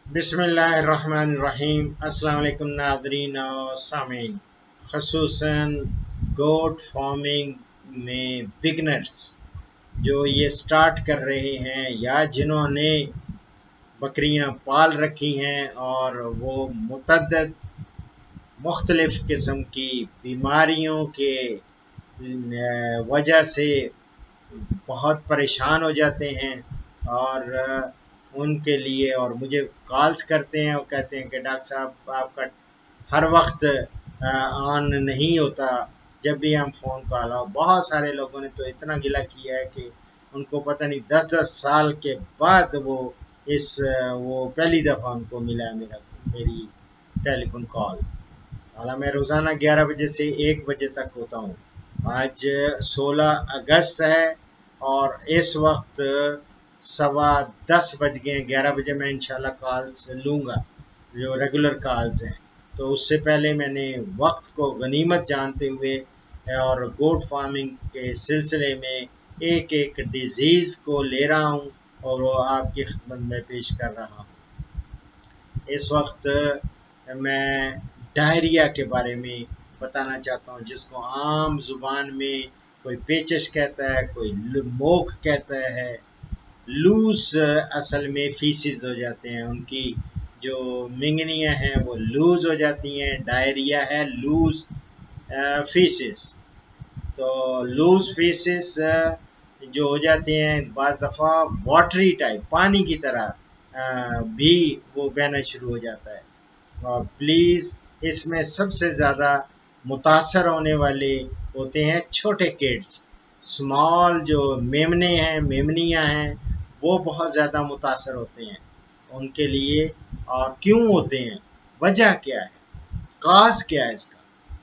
बिस्मिल्लाहिर्रहमानिर्रहीम। अस्सलाम वालेकुम नाज़रीन और सामीन। ख़ुसूसन गोट फार्मिंग में बिगनर्स जो ये स्टार्ट कर रहे हैं या जिन्होंने बकरियां पाल रखी हैं और वो मुतअद्दिद मुख्तलिफ़ किस्म की बीमारियों के वजह से बहुत परेशान हो जाते हैं और उनके लिए और मुझे कॉल्स करते हैं और कहते हैं कि डॉक्टर साहब आपका हर वक्त ऑन नहीं होता। जब भी हम फ़ोन कॉल आओ, बहुत सारे लोगों ने तो इतना गिला किया है कि उनको पता नहीं 10-10 साल के बाद वो पहली दफ़ा उनको मिला है मेरी टेलीफोन कॉल। हालांकि मैं रोज़ाना 11 बजे से 1 बजे तक होता हूँ। आज 16 अगस्त है और इस वक्त 10:15 बज गए हैं। 11 बजे मैं इंशाल्लाह कॉल्स लूँगा जो रेगुलर कॉल्स हैं। तो उससे पहले मैंने वक्त को गनीमत जानते हुए और गोट फार्मिंग के सिलसिले में एक एक डिजीज़ को ले रहा हूँ और वो आपकी खिदमत में पेश कर रहा हूँ। इस वक्त मैं डायरिया के बारे में बताना चाहता हूँ, जिसको आम ज़ुबान में कोई पेचश कहता है, कोई मोख कहता है। लूज असल में फीसिस हो जाते हैं, उनकी जो मिंगनियाँ हैं वो लूज हो जाती हैं। डायरिया है लूज फीसिस। तो लूज फीसिस जो हो जाते हैं बाज़ दफ़ा वाटरी टाइप पानी की तरह भी वो बहना शुरू हो जाता है। और प्लीज़ इसमें सबसे ज़्यादा मुतासर होने वाले होते हैं छोटे किड्स। स्मॉल जो मेमने हैं मेमनियाँ हैं वो बहुत ज़्यादा मुतासर होते हैं उनके लिए। और क्यों होते हैं, वजह क्या है, काज क्या है इसका?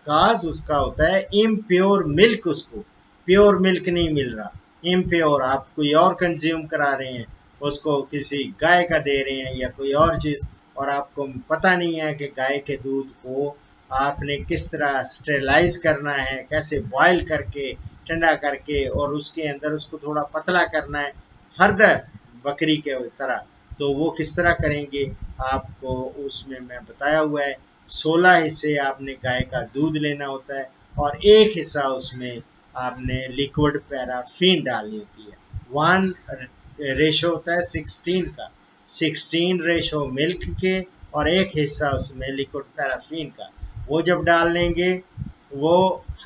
काज उसका होता है इम्प्योर मिल्क। उसको प्योर मिल्क नहीं मिल रहा, इम्प्योर आप कोई और कंज्यूम करा रहे हैं, उसको किसी गाय का दे रहे हैं या कोई और चीज़, और आपको पता नहीं है कि गाय के दूध को आपने किस तरह स्टेरलाइज करना है, कैसे बॉयल करके ठंडा करके और उसके अंदर उसको थोड़ा पतला करना है फर्दर बकरी के तरह। तो वो किस तरह करेंगे आपको उसमें मैं बताया हुआ है। 16 हिस्से आपने गाय का दूध लेना होता है और एक हिस्सा उसमें आपने लिक्विड पैराफिन डालनी होती है। 1 रेशो होता है 16 का, 16 रेशो मिल्क के और एक हिस्सा उसमें लिक्विड पैराफिन का। वो जब डाल लेंगे वो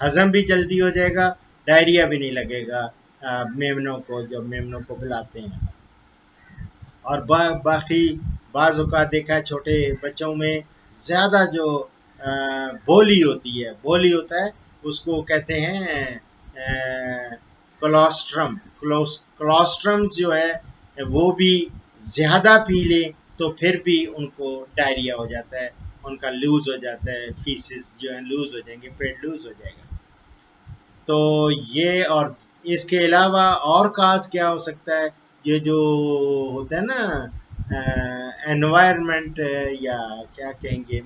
हजम भी जल्दी हो जाएगा, डायरिया भी नहीं लगेगा मेमनों को जब मेमनों को पिलाते हैं। और बाकी बाज़ औक़ात देखा है छोटे बच्चों में ज़्यादा जो बोली होती है, बोली होता है उसको कहते हैं कोलोस्ट्रम। कोलोस्ट्रम्स जो है वो भी ज़्यादा पी ले तो फिर भी उनको डायरिया हो जाता है, उनका लूज़ हो जाता है, फीसिस जो है लूज़ हो जाएंगे, पेट लूज़ हो जाएगा। तो ये और इसके अलावा और काज क्या हो सकता है, ये जो होता है ना एनवायरनमेंट या क्या कहेंगे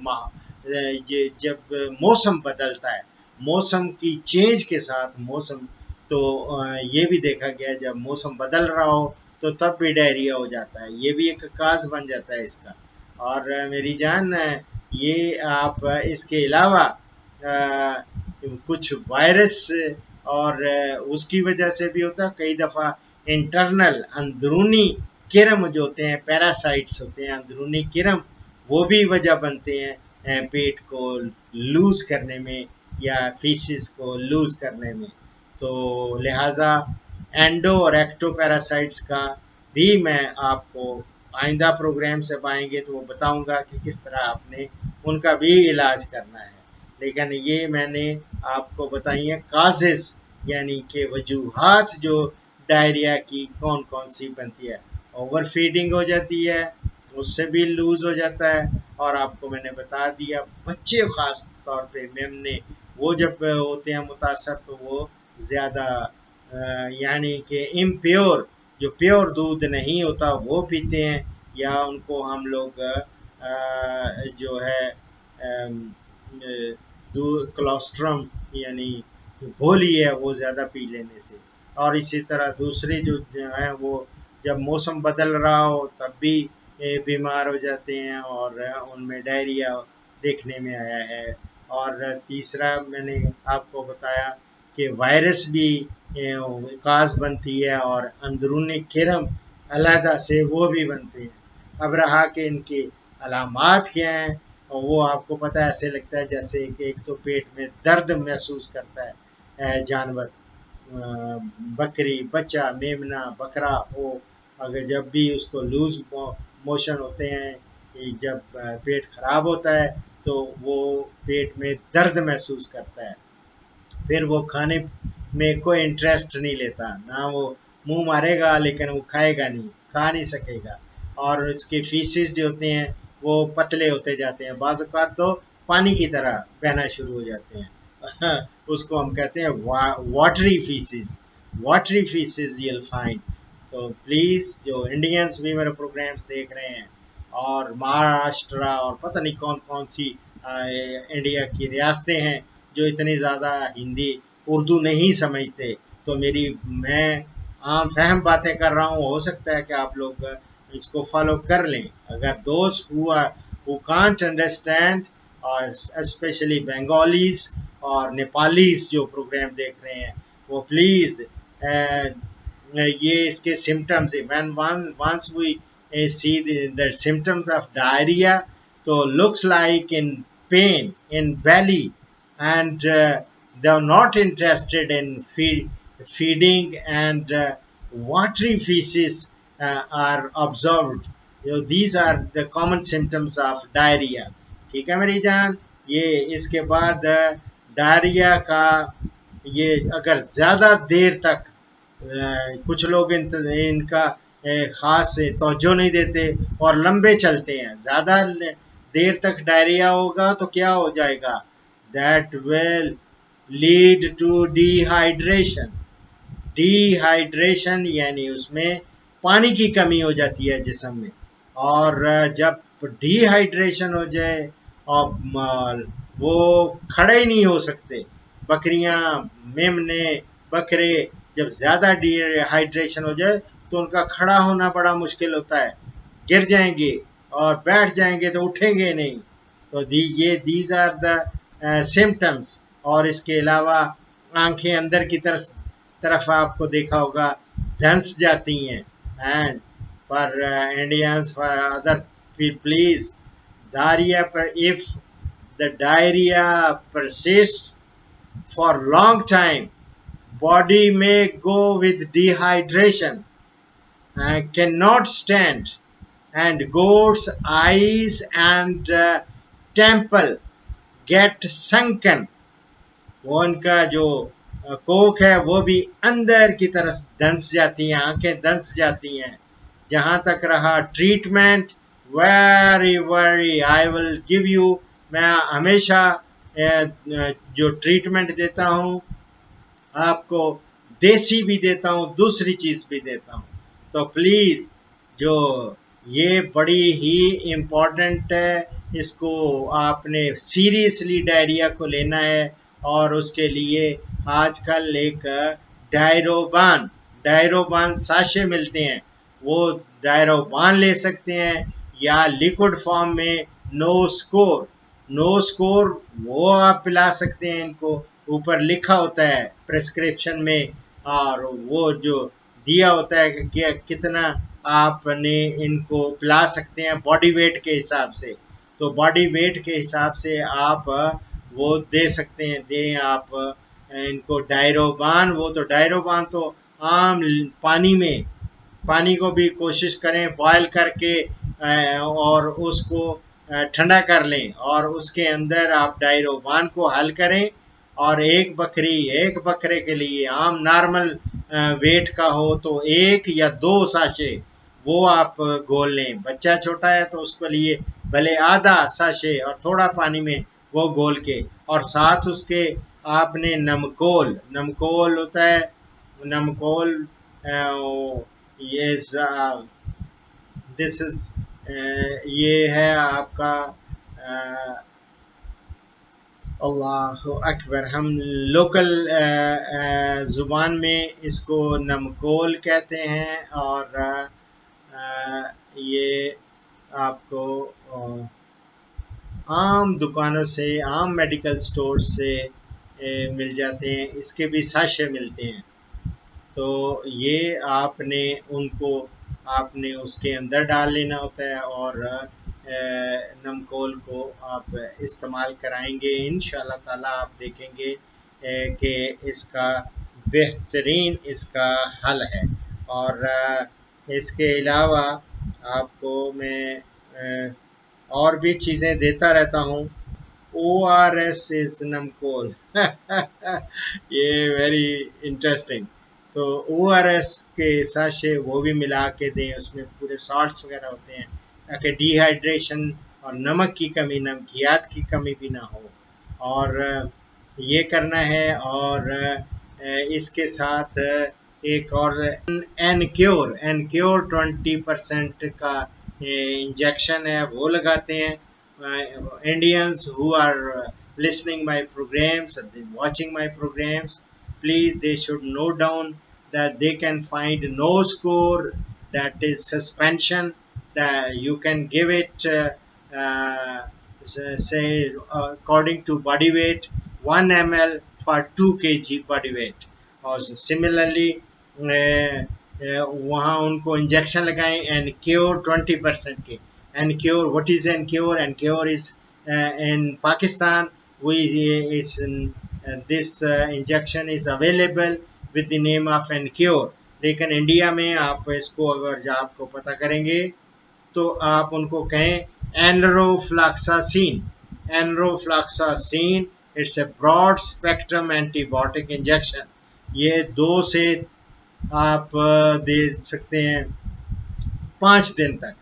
ये जब मौसम बदलता है, मौसम की चेंज के साथ मौसम, तो ये भी देखा गया है जब मौसम बदल रहा हो तो तब भी डायरिया हो जाता है। ये भी एक काज बन जाता है इसका। और मेरी जान ये आप इसके अलावा कुछ वायरस और उसकी वजह से भी होता है। कई दफ़ा इंटरनल अंदरूनी किरम जो होते हैं, पैरासाइट्स होते हैं अंदरूनी किरम, वो भी वजह बनते हैं पेट को लूज करने में या फीसिस को लूज करने में। तो लिहाजा एंडो और एक्टो पैरासाइट्स का भी मैं आपको आइंदा प्रोग्राम से पाएंगे तो वो बताऊंगा कि किस तरह आपने उनका भी इलाज करना है। लेकिन ये मैंने आपको बताई हैं काजेस, यानी कि वजूहात जो डायरिया की कौन कौन सी बनती है। ओवर फीडिंग हो जाती है, उससे भी लूज हो जाता है। और आपको मैंने बता दिया बच्चे ख़ास तौर पे मेमने वो जब होते हैं मुतासर तो वो ज़्यादा यानी कि इम्प्योर जो प्योर दूध नहीं होता वो पीते हैं, या उनको हम लोग जो है कोलोस्ट्रम यानी घोली है वो ज़्यादा पी लेने से। और इसी तरह दूसरी जो है वो जब मौसम बदल रहा हो तब भी बीमार हो जाते हैं और उनमें डायरिया देखने में आया है। और तीसरा मैंने आपको बताया कि वायरस भी काज बनती है और अंदरूनी किरम अलहदा से वो भी बनते हैं। अब रहा कि इनकी अलामात क्या हैं, और वो आपको पता है, ऐसे लगता है जैसे कि एक तो पेट में दर्द महसूस करता है जानवर, बकरी, बच्चा, मेमना, बकरा हो, अगर जब भी उसको लूज मोशन होते हैं, जब पेट खराब होता है तो वो पेट में दर्द महसूस करता है। फिर वो खाने में कोई इंटरेस्ट नहीं लेता, ना वो मुंह मारेगा लेकिन वो खाएगा नहीं, खा नहीं सकेगा। और उसके फीसिस जो होते हैं वो पतले होते जाते हैं, बाज़ औक़ात तो पानी की तरह बहना शुरू हो जाते हैं। उसको हम कहते हैं watery faeces, watery faeces you'll find. तो प्लीज़ जो इंडियंस भी मेरे प्रोग्राम्स देख रहे हैं और महाराष्ट्र और पता नहीं कौन कौन सी इंडिया की रियासतें हैं जो इतनी ज़्यादा हिंदी उर्दू नहीं समझते, तो मैं आम फहम बातें कर रहा हूँ, हो सकता है कि आप लोग इसको फॉलो कर लें। अगर दोस्त हु कांट अंडरस्टैंड, और स्पेशली बंगालीज और नेपालीज जो प्रोग्राम देख रहे हैं, वो प्लीज़ ये इसके symptoms, when once we see the symptoms of diarrhea, so looks like in pain in belly, and they're not interested in feeding, and watery feces are observed. These are the common symptoms of diarrhea. ठीक है मेरी जान। ये इसके बाद diarrhoea का, ये अगर ज़्यादा देर तक कुछ लोग इनका ख़ास तवज्जो नहीं देते और लंबे चलते हैं, ज़्यादा देर तक डायरिया होगा तो क्या हो जाएगा, that will lead to dehydration. Dehydration यानी उसमें पानी की कमी हो जाती है जिस्म में, और जब डिहाइड्रेशन हो जाए और वो खड़े ही नहीं हो सकते, बकरियां, मेमने, बकरे, जब ज़्यादा डिहाइड्रेशन हो जाए तो उनका खड़ा होना बड़ा मुश्किल होता है, गिर जाएंगे, और बैठ जाएंगे तो उठेंगे नहीं। तो दीज आर द सिम्टम्स। और इसके अलावा आंखें अंदर की तरफ आपको देखा होगा धंस जाती हैं। And for Indians, for other please, diarrhea, if the diarrhea persists for long time, body may go with dehydration, cannot stand, and goat's eyes and temple get sunken। वो उनका जो कोख है वो भी अंदर की तरफ धंस जाती हैं, आंखें धंस जाती हैं। जहाँ तक रहा treatment, very very I will give you, मैं हमेशा जो ट्रीटमेंट देता हूँ आपको, देसी भी देता हूँ, दूसरी चीज़ भी देता हूँ। तो प्लीज़, जो ये बड़ी ही इम्पोर्टेंट है, इसको आपने सीरियसली डायरिया को लेना है। और उसके लिए आजकल एक डायरोबान डायरोबान साशे मिलते हैं, वो डायरोबान ले सकते हैं, या लिक्विड फॉर्म में नो स्कोर वो आप पिला सकते हैं इनको, ऊपर लिखा होता है प्रेस्क्रिप्शन में, और वो जो दिया होता है कि कितना आपने इनको पिला सकते हैं बॉडी वेट के हिसाब से। तो बॉडी वेट के हिसाब से आप वो दे सकते हैं, दें आप इनको डायरोबान। वो तो डायरोबान तो आम पानी को भी कोशिश करें बॉयल करके और उसको ठंडा कर लें, और उसके अंदर आप डायरोबान को हल करें। और एक बकरे के लिए आम नॉर्मल वेट का हो तो 1 या 2 साशे वो आप घोल लें। बच्चा छोटा है तो उसके लिए भले आधा साशे और थोड़ा पानी में वो घोल के, और साथ उसके आपने नमकोल होता है, नमकोल, ये दिस इज ये है आपका अल्लाह अकबर, हम लोकल ज़ुबान में इसको नमकोल कहते हैं। और ये आपको आम दुकानों से, आम मेडिकल स्टोर से मिल जाते हैं। इसके भी साशे मिलते हैं। तो ये आपने उसके अंदर डाल लेना होता है और नमकोल को आप इस्तेमाल कराएंगे, इंशाल्लाह ताला आप देखेंगे कि इसका बेहतरीन इसका हल है। और इसके अलावा आपको मैं और भी चीज़ें देता रहता हूँ। ORS इज नमकोल। ये वेरी इंटरेस्टिंग। तो ORS के साशे वो भी मिला के दें, उसमें पूरे सॉल्ट्स वगैरह होते हैं ताकि डिहाइड्रेशन और नमक की कमी, नमकियात की कमी भी ना हो। और ये करना है। और इसके साथ एक और एनक्योर 20% का इंजेक्शन है, वो लगाते हैं। Indians who are listening my programs, watching my programs, please they should note down that they can find no score, that is suspension, that you can give it say according to body weight 1 ml for 2 kg body weight। और similarly वहाँ उनको injection लगाएं एनक्योर 20% के। Encure, what is Encure? Encure is in Pakistan. This injection is available with the name of Encure। लेकिन India में आप इसको अगर आपको पता करेंगे तो आप उनको कहें enrofloxacin. Enrofloxacin it's a broad spectrum antibiotic injection. ये 2 से आप दे सकते हैं 5 दिन तक,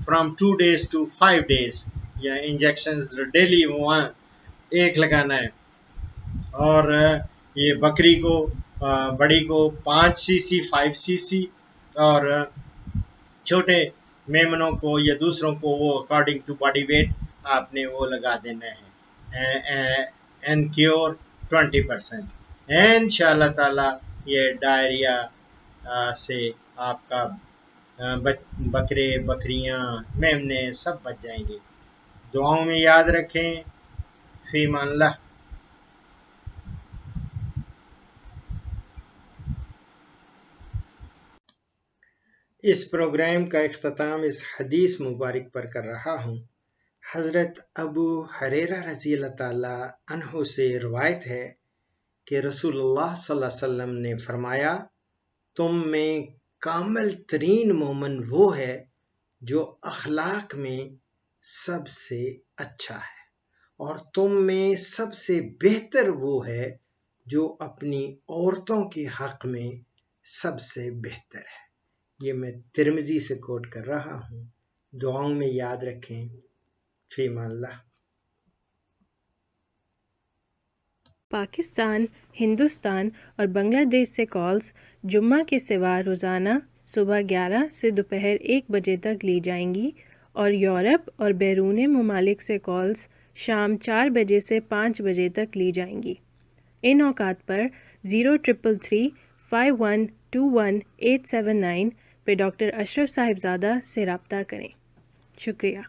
फ्रॉम 2 days to 5 days। या इंजेक्शन डेली वहाँ एक लगाना है। और ये बकरी को बड़ी को 5 cc 5 cc और छोटे मेमनों को या दूसरों को वो अकॉर्डिंग टू बॉडी वेट आपने वो लगा देना है। एनक्योर 20%। इंशाल्लाह ताला ये डायरिया से आपका बकरे, बकरियां, मेमने सब बच जाएंगे। दुआओं में याद रखें। फीमानल्लाह। इस प्रोग्राम का इख्तिताम इस हदीस मुबारक पर कर रहा हूँ। हज़रत अबू हुरैरा रज़ी अल्लाह ताला अन्हु से रिवायत है कि रसूलुल्लाह सल्लल्लाहु अलैहि वसल्लम ने फरमाया, तुम में कामिल तरीन मोमिन वो है जो अखलाक में सबसे अच्छा है, और तुम में सबसे बेहतर वो है जो अपनी औरतों के हक में सबसे बेहतर है। ये मैं तिरमिजी से कोट कर रहा हूँ। दुआओं में याद रखें। फीमाल्लाह। पाकिस्तान, हिंदुस्तान और बांग्लादेश से कॉल्स जुम्मा के सिवा रोज़ाना सुबह 11 से दोपहर 1 बजे तक ली जाएंगी और यूरोप और बैरून ममालिक से कॉल्स शाम 4 बजे से 5 बजे तक ली जाएंगी। इन औकात पर 0333 5121 879 पे डॉक्टर अशरफ साहिबजादा से रब्ता करें। शुक्रिया।